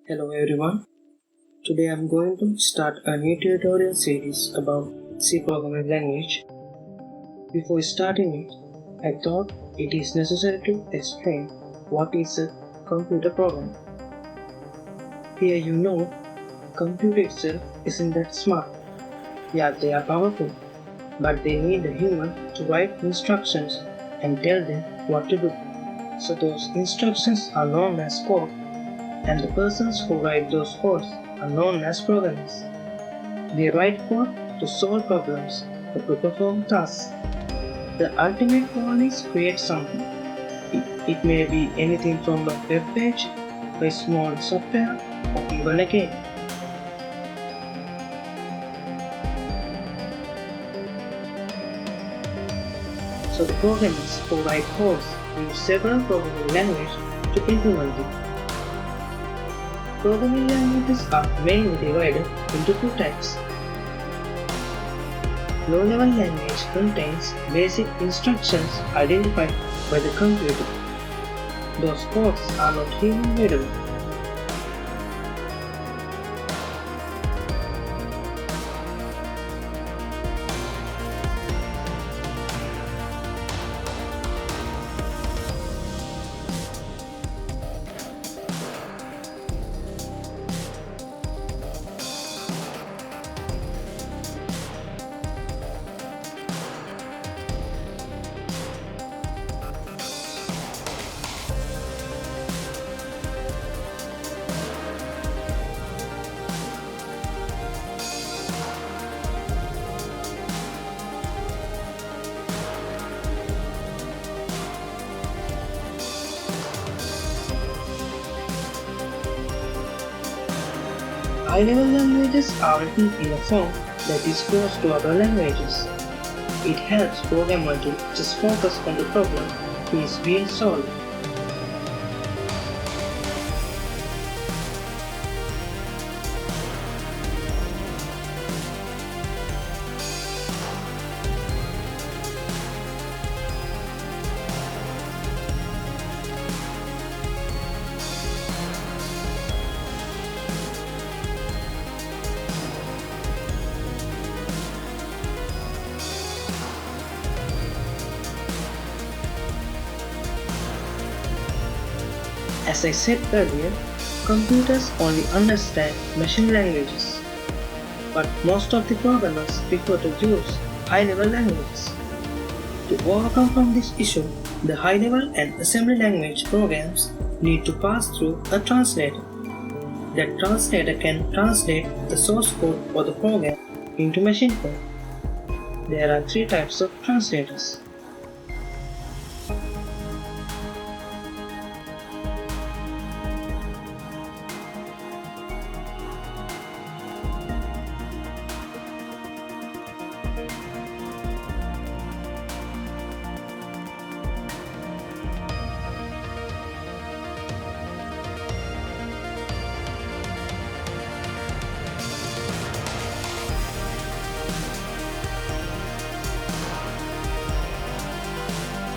Hello everyone. Today I'm going to start a new tutorial series about C programming language. Before starting it, I thought it is necessary to explain what is a computer program. Here you know, computer itself isn't that smart. Yeah, they are powerful, but they need a human to write instructions and tell them what to do. So those instructions are known as code, and the persons who write those codes are known as programmers. They write code to solve problems or to perform tasks. The ultimate goal is create something. It may be anything from a web page, a small software, or even a game. So the programmers who write codes use several programming languages to implement it. Programming languages are mainly divided into two types. Low-level language contains basic instructions identified by the computer. Those codes are not human readable. High-level languages are written in a form that is close to other languages. It helps programmer to just focus on the problem he is being solved. As I said earlier, computers only understand machine languages, but most of the programmers prefer to use high-level languages. To overcome from this issue, the high-level and assembly language programs need to pass through a translator. That translator can translate the source code for the program into machine code. There are three types of translators.